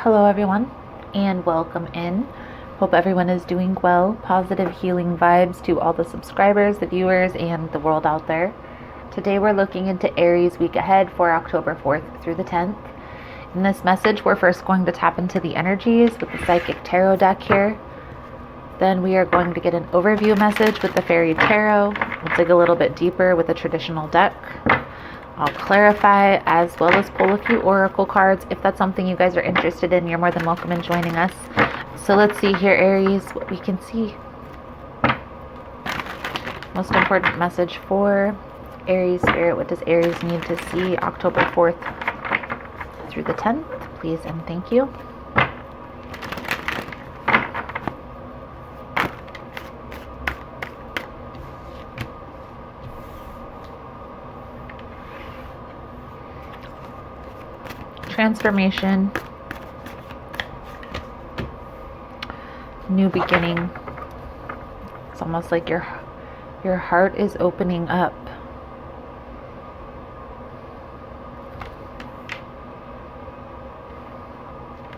Hello everyone and welcome in. Hope everyone is doing well. Positive healing vibes to all the subscribers, the viewers, and the world out there. Today we're looking into Aries week ahead for October 4th through the 10th. In this message, we're first going to tap into the energies with the Psychic Tarot deck here. Then we are going to get an overview message with the Fairy Tarot. We'll dig a little bit deeper with a traditional deck. I'll clarify as well as pull a few oracle cards. If that's something you guys are interested in, you're more than welcome in joining us. So let's see here, Aries, what we can see. Most important message for Aries Spirit. What does Aries need to see October 4th through the 10th? Please and thank you. Transformation, new beginning. It's almost like your heart is opening up.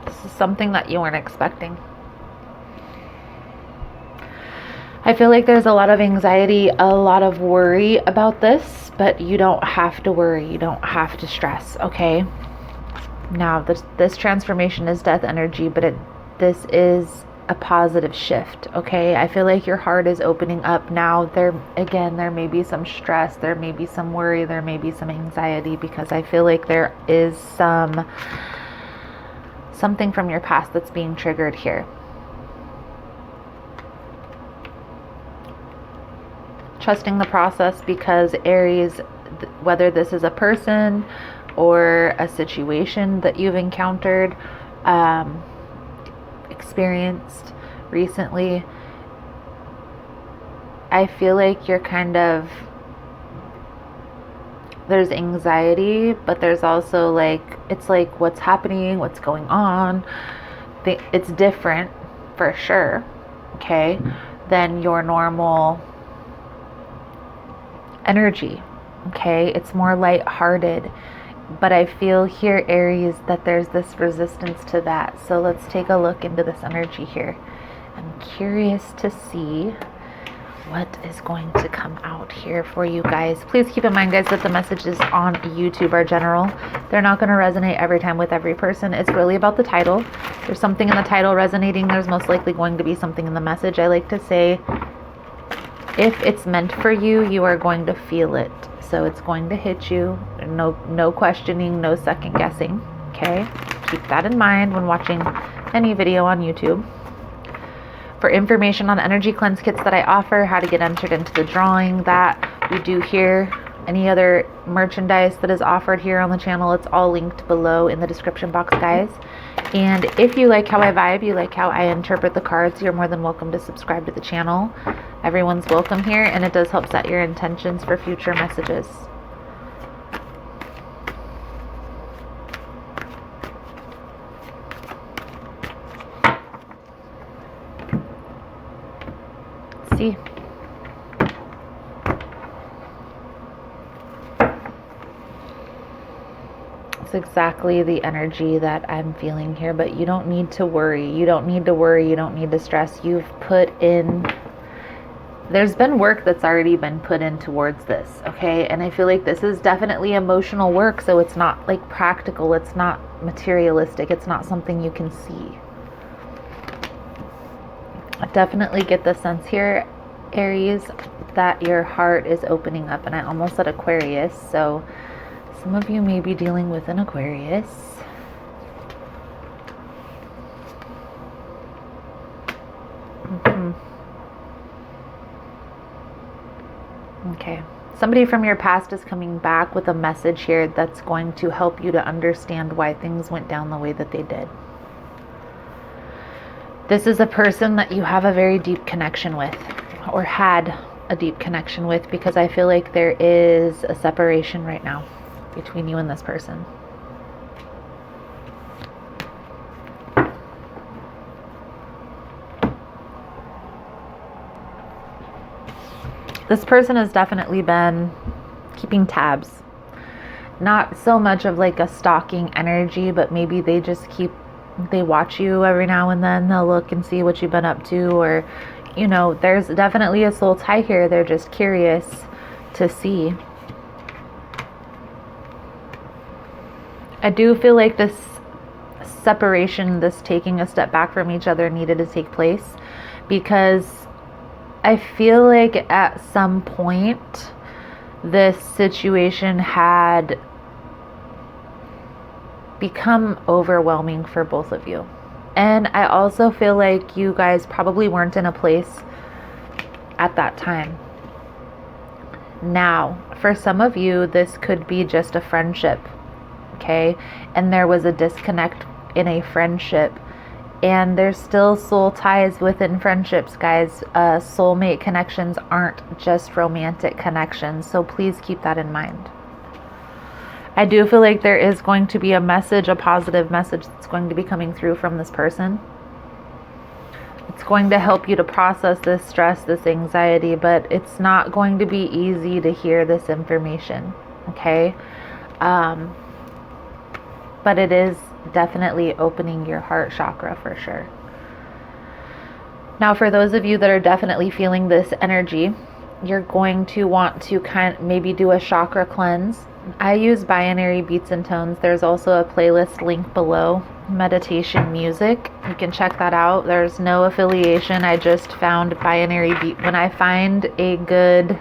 This is something that you weren't expecting. I feel like there's a lot of anxiety, a lot of worry about this, but you don't have to worry. You don't have to stress, okay? Now, this transformation is death energy, but this is a positive shift, okay? I feel like your heart is opening up now. There may be some stress, there may be some worry, there may be some anxiety, because I feel like there is something from your past that's being triggered here. Trusting the process, because Aries, whether this is a person or a situation that you've encountered, experienced recently, I feel like you're there's anxiety, but there's also it's like what's happening, what's going on. It's different for sure, okay, than your normal energy, okay? It's more lighthearted. But I feel here, Aries, that there's this resistance to that. So let's take a look into this energy here. I'm curious to see what is going to come out here for you guys. Please keep in mind, guys, that the messages on YouTube are general. They're not going to resonate every time with every person. It's really about the title. There's something in the title resonating. There's most likely going to be something in the message. I like to say, if it's meant for you, you are going to feel it. So it's going to hit you. No questioning, no second guessing. Okay? Keep that in mind when watching any video on YouTube. For information on energy cleanse kits that I offer, how to get entered into the drawing that we do here, any other merchandise that is offered here on the channel, it's all linked below in the description box, guys. And if you like how I vibe, you like how I interpret the cards, you're more than welcome to subscribe to the channel. Everyone's welcome here, and it does help set your intentions for future messages. Let's see. Exactly the energy that I'm feeling here, but you don't need to worry. You don't need to worry. You don't need to stress. You've put in, there's been work that's already been put in towards this, okay? And I feel like this is definitely emotional work, so it's not like practical. It's not materialistic. It's not something you can see. I definitely get the sense here, Aries, that your heart is opening up, and I almost said Aquarius, so some of you may be dealing with an Aquarius. Okay. Somebody from your past is coming back with a message here that's going to help you to understand why things went down the way that they did. This is a person that you have a very deep connection with, or had a deep connection with, because I feel like there is a separation right now between you and this person. This person has definitely been keeping tabs. Not so much of like a stalking energy, but maybe they just keep They watch you every now and then. They'll look and see what you've been up to, or, you know, there's definitely a soul tie here. They're just curious to see. I do feel like this separation, this taking a step back from each other needed to take place, because I feel like at some point this situation had become overwhelming for both of you. And I also feel like you guys probably weren't in a place at that time. Now, for some of you, this could be just a friendship, okay? And there was a disconnect in a friendship, and there's still soul ties within friendships, guys. Soulmate connections aren't just romantic connections, so please keep that in mind. I do feel like there is going to be a message, a positive message that's going to be coming through from this person. It's going to help you to process this stress, this anxiety, but it's not going to be easy to hear this information, okay? But it is definitely opening your heart chakra for sure. Now, for those of you that are definitely feeling this energy, you're going to want to maybe do a chakra cleanse. I use binary beats and tones. There's also a playlist link below, meditation music. You can check that out. There's no affiliation. I just found binary beat. When I find a good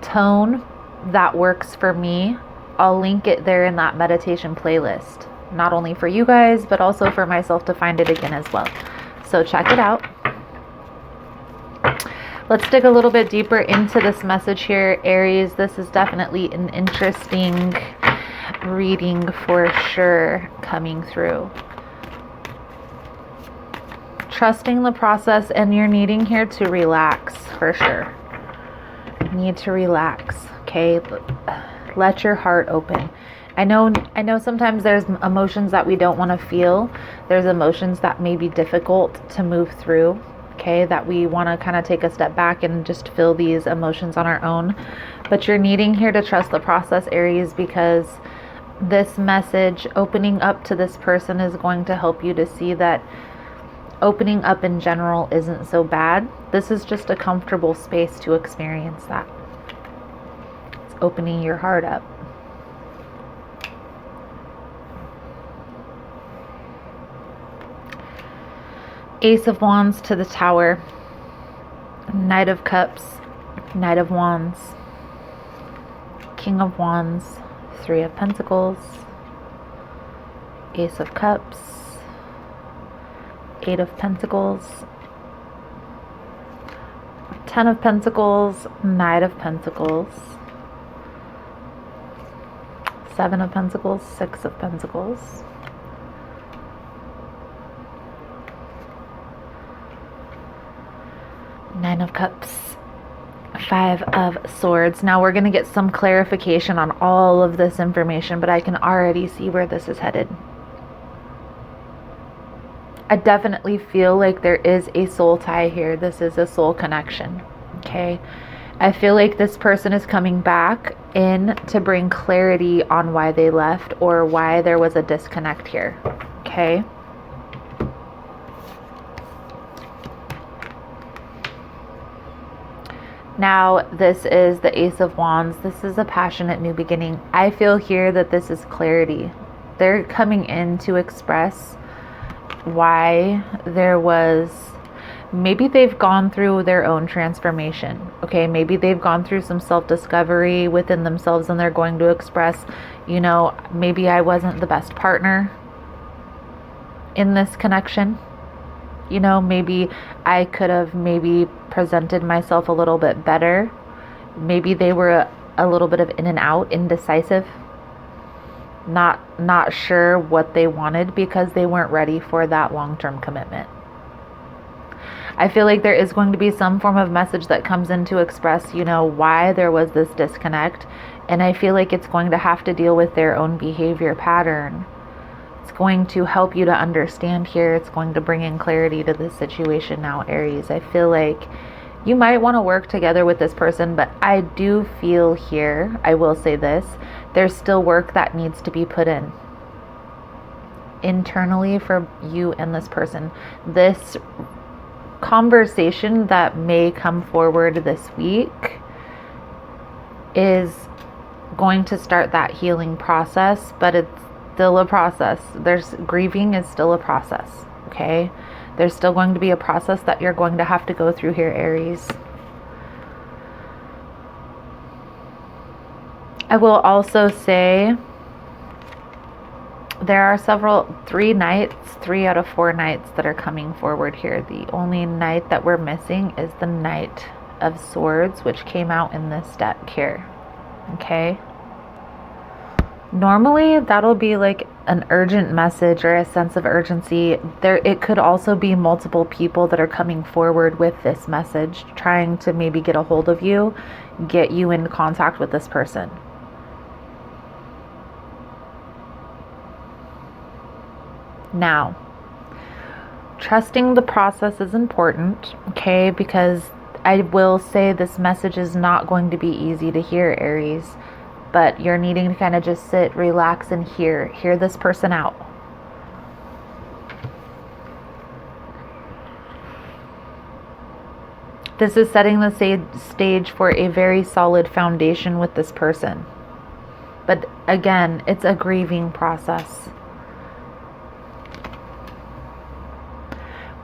tone that works for me, I'll link it there in that meditation playlist. Not only for you guys, but also for myself to find it again as well. So check it out. Let's dig a little bit deeper into this message here, Aries. This is definitely an interesting reading for sure coming through. Trusting the process, and you're needing here to relax for sure. You need to relax, okay? Let your heart open. I know sometimes there's emotions that we don't want to feel. There's emotions that may be difficult to move through. Okay, that we want to kind of take a step back and just feel these emotions on our own. But you're needing here to trust the process, Aries, because this message, opening up to this person, is going to help you to see that opening up in general isn't so bad. This is just a comfortable space to experience that. It's opening your heart up. Ace of Wands to the Tower, Knight of Cups, Knight of Wands, King of Wands, Three of Pentacles, Ace of Cups, Eight of Pentacles, Ten of Pentacles, Knight of Pentacles, Seven of Pentacles, Six of Pentacles, Nine of Cups, Five of Swords. Now we're going to get some clarification on all of this information, but I can already see where this is headed. I definitely feel like there is a soul tie here. This is a soul connection, okay? I feel like this person is coming back in to bring clarity on why they left or why there was a disconnect here, okay? Now, this is the Ace of Wands. This is a passionate new beginning. I feel here that this is clarity. They're coming in to express why there was, maybe they've gone through their own transformation. Okay, maybe they've gone through some self-discovery within themselves, and they're going to express, you know, maybe I wasn't the best partner in this connection. You know, maybe I could have maybe presented myself a little bit better. Maybe they were a little bit of in and out, indecisive, not sure what they wanted because they weren't ready for that long-term commitment. I feel like there is going to be some form of message that comes in to express, you know, why there was this disconnect. And I feel like it's going to have to deal with their own behavior pattern. It's going to help you to understand here. It's going to bring in clarity to this situation now, Aries. I feel like you might want to work together with this person, but I do feel here, I will say this, there's still work that needs to be put in. internally for you and this person. This conversation that may come forward this week is going to start that healing process, but it's still a process. Grieving is still a process, okay? There's still going to be a process that you're going to have to go through here, Aries. I will also say there are 3 out of 4 nights that are coming forward here. The only night that we're missing is the Knight of Swords, which came out in this deck here. Okay. Normally that'll be like an urgent message or a sense of urgency. It could also be multiple people that are coming forward with this message, trying to maybe get a hold of you, get you in contact with this person. Now, trusting the process is important, okay? Because I will say this message is not going to be easy to hear, Aries, but you're needing to kind of just sit, relax, and hear this person out. This is setting the stage for a very solid foundation with this person. But again, it's a grieving process.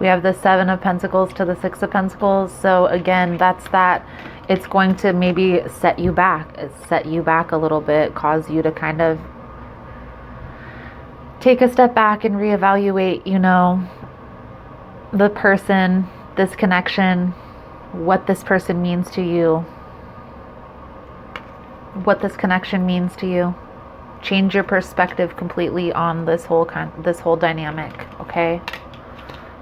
We have the 7 of Pentacles to the 6 of Pentacles. So again, that's that. It's going to maybe set you back a little bit, cause you to kind of take a step back and reevaluate, the person, this connection, what this person means to you, what this connection means to you. Change your perspective completely on this whole dynamic, okay?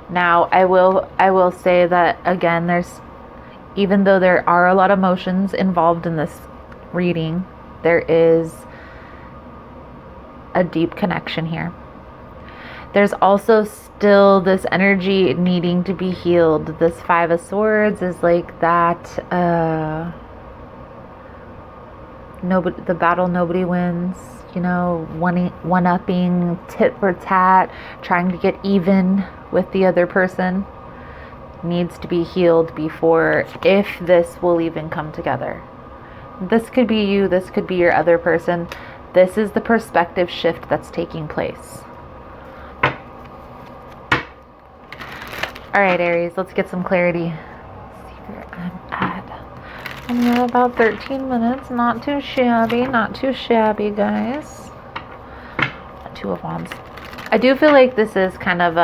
Now, I will say that again, even though there are a lot of emotions involved in this reading, there is a deep connection here. There's also still this energy needing to be healed. This 5 of Swords is like that, the battle nobody wins, one-upping, tit for tat, trying to get even with the other person, needs to be healed before, if this will even come together. This could be you, this could be your other person. This is the perspective shift that's taking place. All right, Aries, let's get some clarity. Let's see where I'm at. I'm at about 13 minutes. Not too shabby, guys. 2 of Wands. I do feel like this is kind of,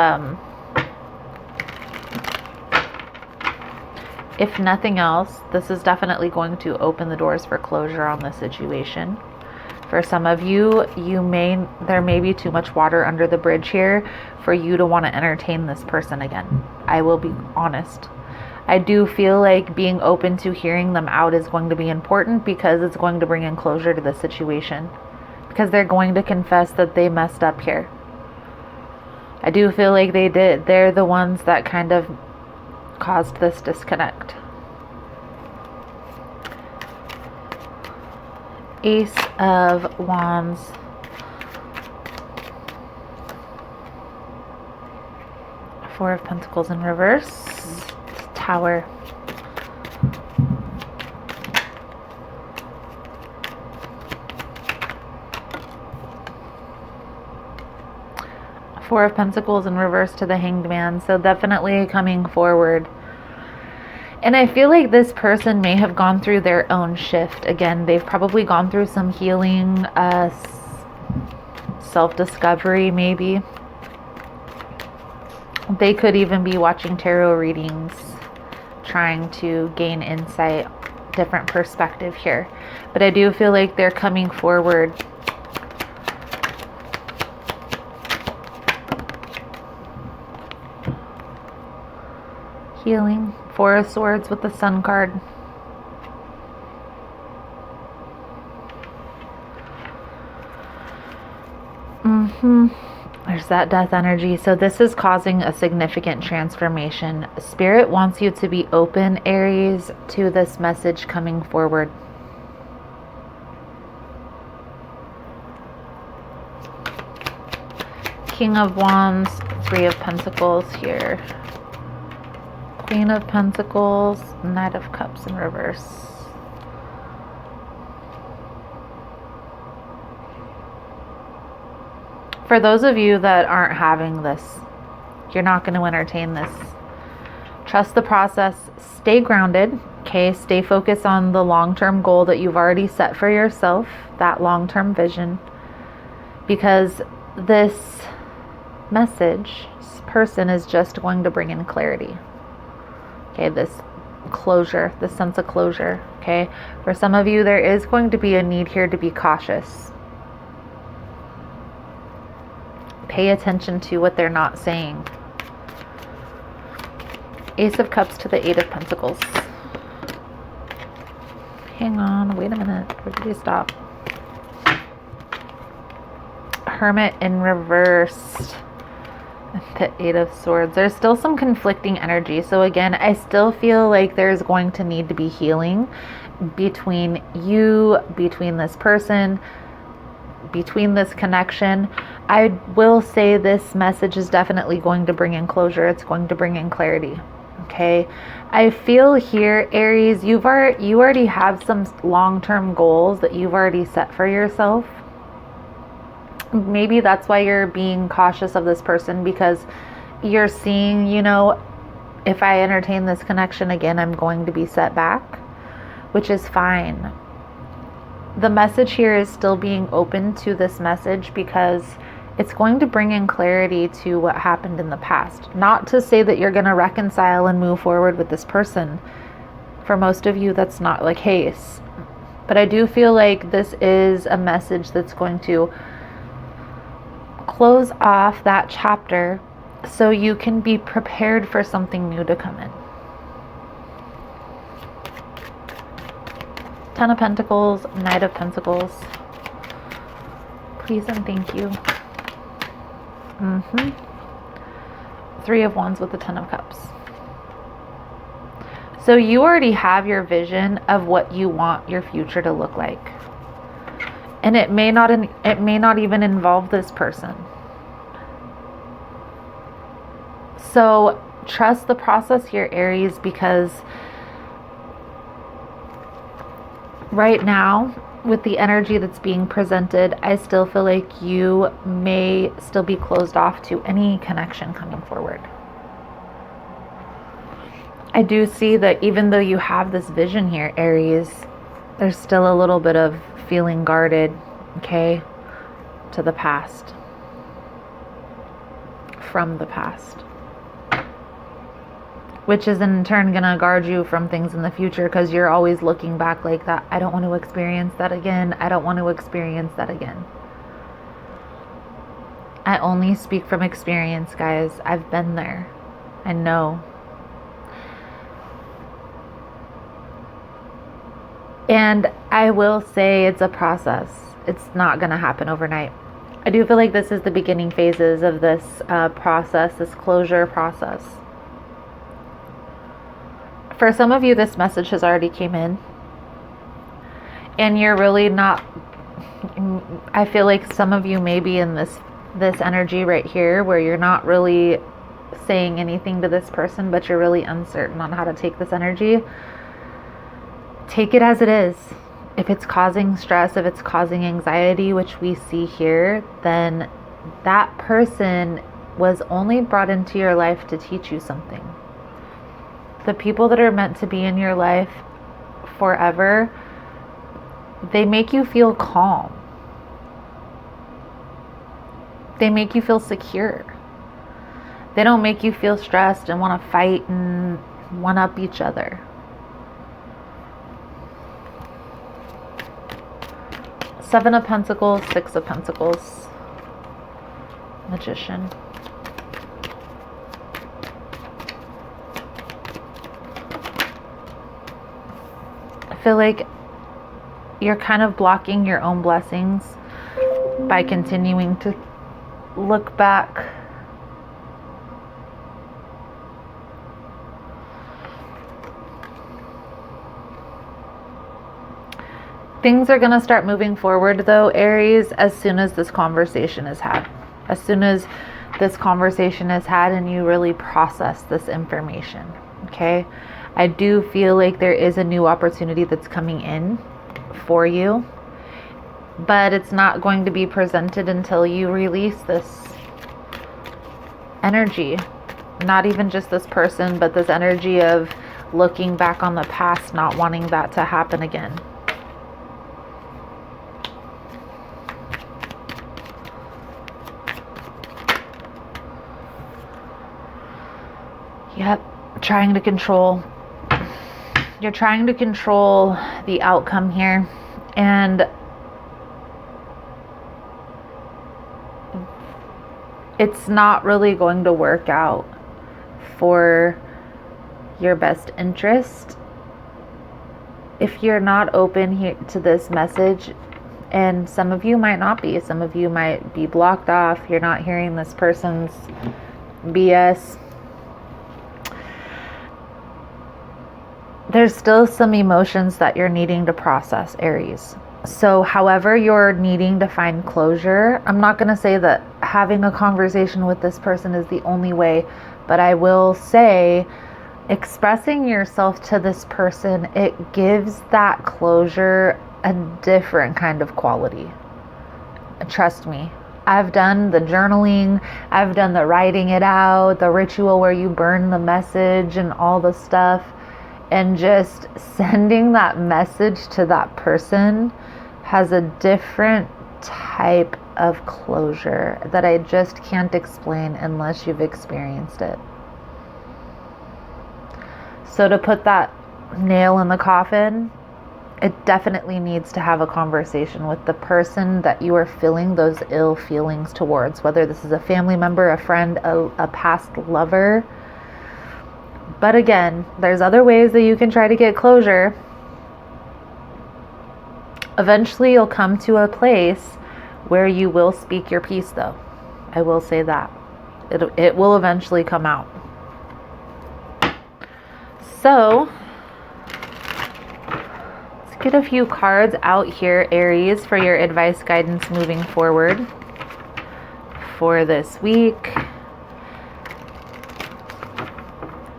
if nothing else, this is definitely going to open the doors for closure on this situation. For some of you, there may be too much water under the bridge here for you to want to entertain this person again. I will be honest. I do feel like being open to hearing them out is going to be important, because it's going to bring in closure to the situation. Because they're going to confess that they messed up here. I do feel like they did. They're the ones that kind of caused this disconnect. Ace of Wands. Four of Pentacles in reverse. Tower. Four of Pentacles in reverse to the Hanged Man. So definitely coming forward. And I feel like this person may have gone through their own shift. Again, they've probably gone through some healing, self-discovery maybe. They could even be watching tarot readings, trying to gain insight, different perspective here. But I do feel like they're coming forward. Healing. Four of Swords with the Sun card. There's that death energy. So this is causing a significant transformation. Spirit wants you to be open, Aries, to this message coming forward. King of Wands, Three of Pentacles here. Queen of Pentacles, Knight of Cups in reverse. For those of you that aren't having this, you're not going to entertain this. Trust the process. Stay grounded. Okay, stay focused on the long-term goal that you've already set for yourself, that long-term vision. Because this message, this person is just going to bring in clarity. Okay, this closure, this sense of closure. Okay, for some of you, there is going to be a need here to be cautious. Pay attention to what they're not saying. Ace of Cups to the Eight of Pentacles. Hang on, wait a minute. Where did we stop? Hermit in reverse. The Eight of Swords. There's still some conflicting energy. So again, I still feel like there's going to need to be healing between you, between this person, between this connection. I will say this message is definitely going to bring in closure. It's going to bring in clarity. Okay. I feel here, Aries, you already have some long-term goals that you've already set for yourself. Maybe that's why you're being cautious of this person, because you're seeing, you know, if I entertain this connection again, I'm going to be set back, which is fine. The message here is still being open to this message because it's going to bring in clarity to what happened in the past. Not to say that you're going to reconcile and move forward with this person. For most of you, that's not the case. But I do feel like this is a message that's going to close off that chapter so you can be prepared for something new to come in. Ten of Pentacles, Knight of Pentacles. Please and thank you. Three of Wands with the Ten of Cups. So you already have your vision of what you want your future to look like. And it may not even involve this person. So trust the process here, Aries, because right now, with the energy that's being presented, I still feel like you may still be closed off to any connection coming forward. I do see that even though you have this vision here, Aries, there's still a little bit of feeling guarded, okay, to the past, from the past, which is in turn going to guard you from things in the future because you're always looking back like that. I don't want to experience that again. I don't want to experience that again. I only speak from experience, guys. I've been there. I know. And I will say it's a process. It's not going to happen overnight. I do feel like this is the beginning phases of this process, this closure process. For some of you, this message has already came in. And you're really not, I feel like some of you may be in this energy right here where you're not really saying anything to this person, but you're really uncertain on how to take this energy. Take it as it is. If it's causing stress, if it's causing anxiety, which we see here, then that person was only brought into your life to teach you something. The people that are meant to be in your life forever, they make you feel calm. They make you feel secure. They don't make you feel stressed and want to fight and one-up each other. Seven of Pentacles, Six of Pentacles, Magician. I feel like you're kind of blocking your own blessings by continuing to look back. Things are going to start moving forward though, Aries, as soon as this conversation is had. as soon as this conversation is had and you really process this information. Okay, I do feel like there is a new opportunity that's coming in for you, but it's not going to be presented until you release this energy. Not even just this person, but this energy of looking back on the past, not wanting that to happen again. Yep, trying to control. You're trying to control the outcome here, and it's not really going to work out for your best interest if you're not open here to this message. And some of you might not be. Some of you might be blocked off. You're not hearing this person's BS. There's still some emotions that you're needing to process, Aries. So however you're needing to find closure, I'm not going to say that having a conversation with this person is the only way, but I will say expressing yourself to this person, it gives that closure a different kind of quality. Trust me. I've done the journaling, I've done the writing it out, the ritual where you burn the message and all the stuff. And just sending that message to that person has a different type of closure that I just can't explain unless you've experienced it. So to put that nail in the coffin, it definitely needs to have a conversation with the person that you are feeling those ill feelings towards, whether this is a family member, a friend, a past lover. But again, there's other ways that you can try to get closure. Eventually, you'll come to a place where you will speak your piece, though. I will say that. It will eventually come out. So, let's get a few cards out here, Aries, for your advice, guidance moving forward for this week.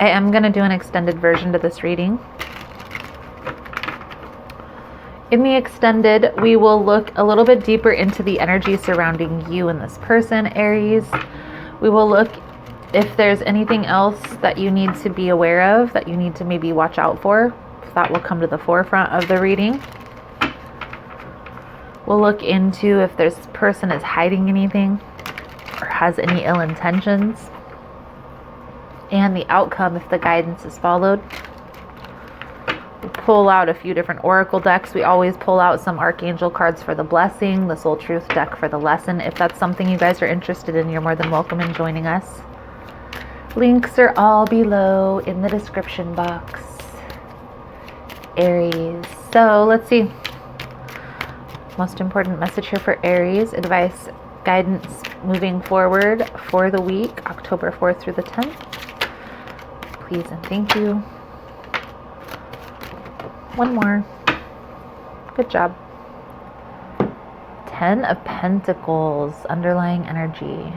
I am going to do an extended version to this reading. In the extended, we will look a little bit deeper into the energy surrounding you and this person, Aries. We will look if there's anything else that you need to be aware of, that you need to maybe watch out for. That will come to the forefront of the reading. We'll look into if this person is hiding anything or has any ill intentions, and the outcome if the guidance is followed. We pull out a few different oracle decks. We always pull out some archangel cards for the blessing, the soul truth deck for the lesson. If that's something you guys are interested in, you're more than welcome in joining us. Links are all below in the description box, Aries. So let's see. Most important message here for Aries, advice, guidance moving forward for the week, October 4th through the 10th. Please and thank you. One more. Good job. 10 of Pentacles, underlying energy.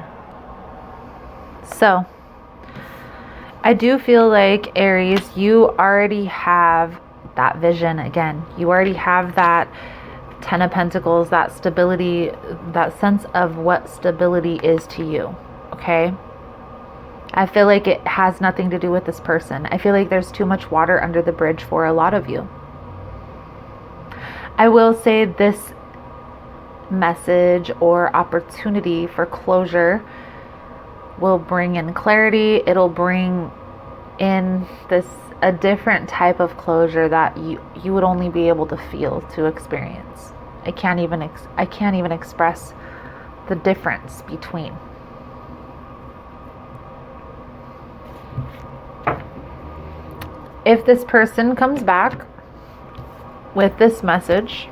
So, I do feel like, Aries, you already have that vision again. You already have that 10 of Pentacles, that stability, that sense of what stability is to you, okay? I feel like it has nothing to do with this person. I feel like there's too much water under the bridge for a lot of you. I will say this message or opportunity for closure will bring in clarity. It'll bring in a different type of closure that you would only be able to feel, to experience. I can't even express the difference between. If this person comes back with this message,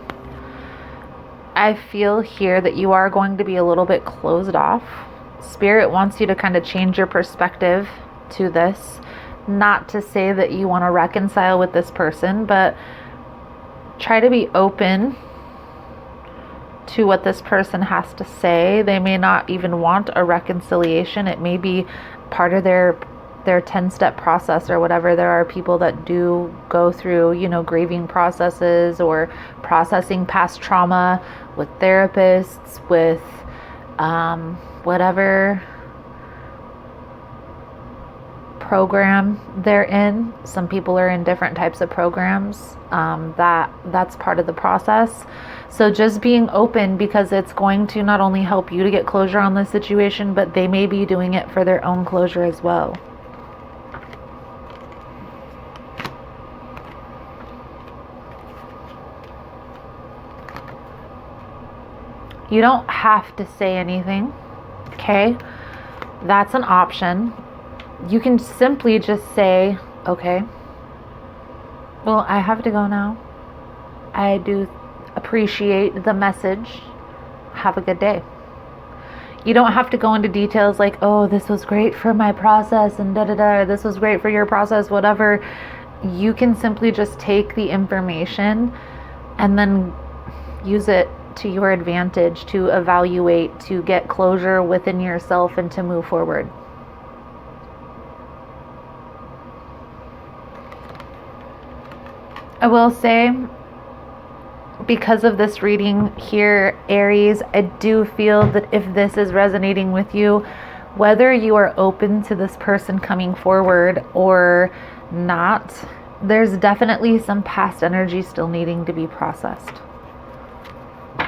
I feel here that you are going to be a little bit closed off. Spirit wants you to kind of change your perspective to this. Not to say that you want to reconcile with this person, but try to be open to what this person has to say. They may not even want a reconciliation. It may be part of their 10-step process or whatever. There are people that do go through, you know, grieving processes or processing past trauma with therapists, with whatever program they're in. Some people are in different types of programs. That's part of the process. So just being open, because it's going to not only help you to get closure on this situation, but they may be doing it for their own closure as well. You don't have to say anything, okay? That's an option. You can simply just say, okay, well, I have to go now. I do appreciate the message. Have a good day. You don't have to go into details like, oh, this was great for my process and da-da-da, or this was great for your process, whatever. You can simply just take the information and then use it to your advantage, to evaluate, to get closure within yourself and to move forward. I will say, because of this reading here, Aries, I do feel that if this is resonating with you, whether you are open to this person coming forward or not, there's definitely some past energy still needing to be processed.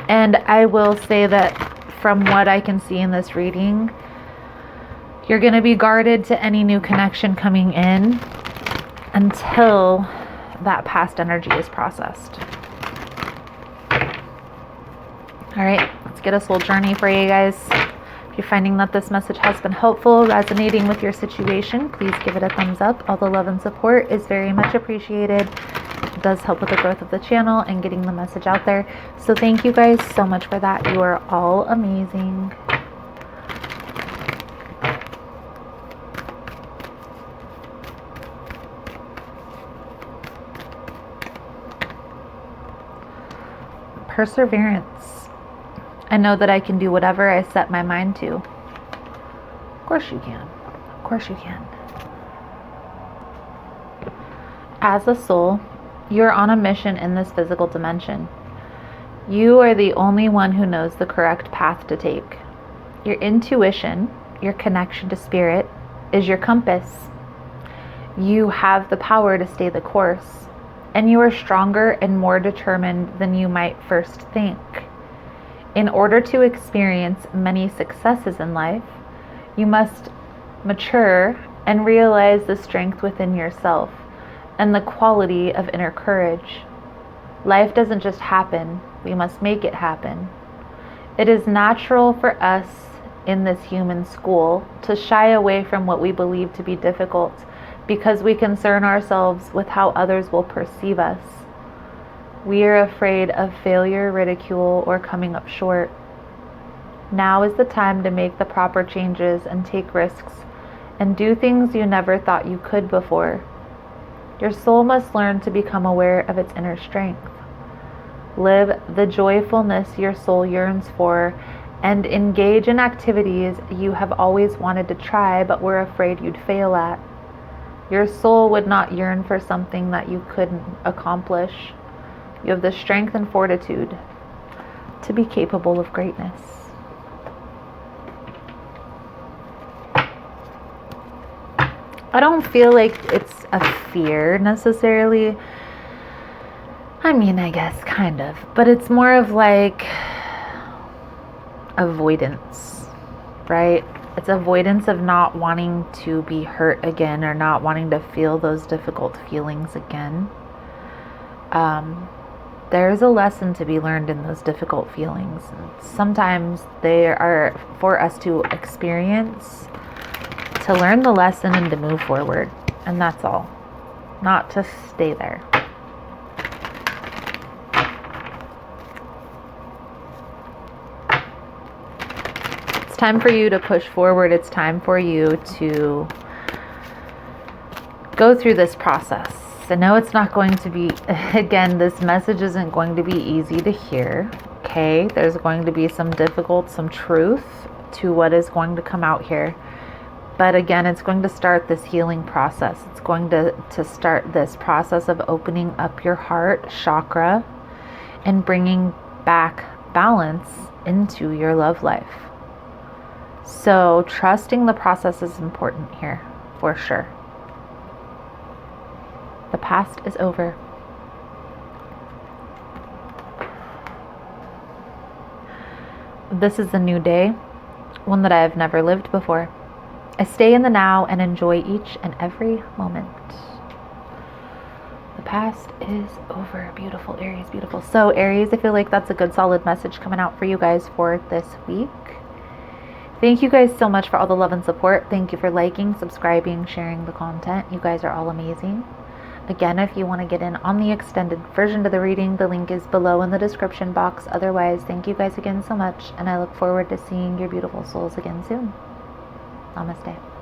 And I will say that from what I can see in this reading, you're going to be guarded to any new connection coming in until that past energy is processed. All right, let's get a soul journey for you guys. If you're finding that this message has been helpful, resonating with your situation, please give it a thumbs up. All the love and support is very much appreciated. It does help with the growth of the channel and getting the message out there. So thank you guys so much for that. You are all amazing. Perseverance. I know that I can do whatever I set my mind to. Of course you can. Of course you can. As a soul, you're on a mission in this physical dimension. You are the only one who knows the correct path to take. Your intuition, your connection to spirit, is your compass. You have the power to stay the course, and you are stronger and more determined than you might first think. In order to experience many successes in life, you must mature and realize the strength within yourself and the quality of inner courage. Life doesn't just happen, we must make it happen. It is natural for us in this human school to shy away from what we believe to be difficult because we concern ourselves with how others will perceive us. We are afraid of failure, ridicule, or coming up short. Now is the time to make the proper changes and take risks and do things you never thought you could before. Your soul must learn to become aware of its inner strength. Live the joyfulness your soul yearns for and engage in activities you have always wanted to try but were afraid you'd fail at. Your soul would not yearn for something that you couldn't accomplish. You have the strength and fortitude to be capable of greatness. I don't feel like it's a fear necessarily. I mean, I guess kind of, but it's more of like avoidance, right? It's avoidance of not wanting to be hurt again or not wanting to feel those difficult feelings again. There's a lesson to be learned in those difficult feelings. Sometimes they are for us to experience, to learn the lesson and to move forward. And that's all. Not to stay there. It's time for you to push forward. It's time for you to go through this process. I know it's not going to be, again, this message isn't going to be easy to hear, Okay, there's going to be some truth to what is going to come out here. But again, it's going to start this healing process. It's going to start this process of opening up your heart chakra and bringing back balance into your love life. So trusting the process is important here, for sure. The past is over. This is a new day, one that I have never lived before. I stay in the now and enjoy each and every moment. The past is over. Beautiful, Aries, beautiful. So Aries, I feel like that's a good solid message coming out for you guys for this week. Thank you guys so much for all the love and support. Thank you for liking, subscribing, sharing the content. You guys are all amazing. Again, if you want to get in on the extended version of the reading, the link is below in the description box. Otherwise, thank you guys again so much, and I look forward to seeing your beautiful souls again soon. Namaste.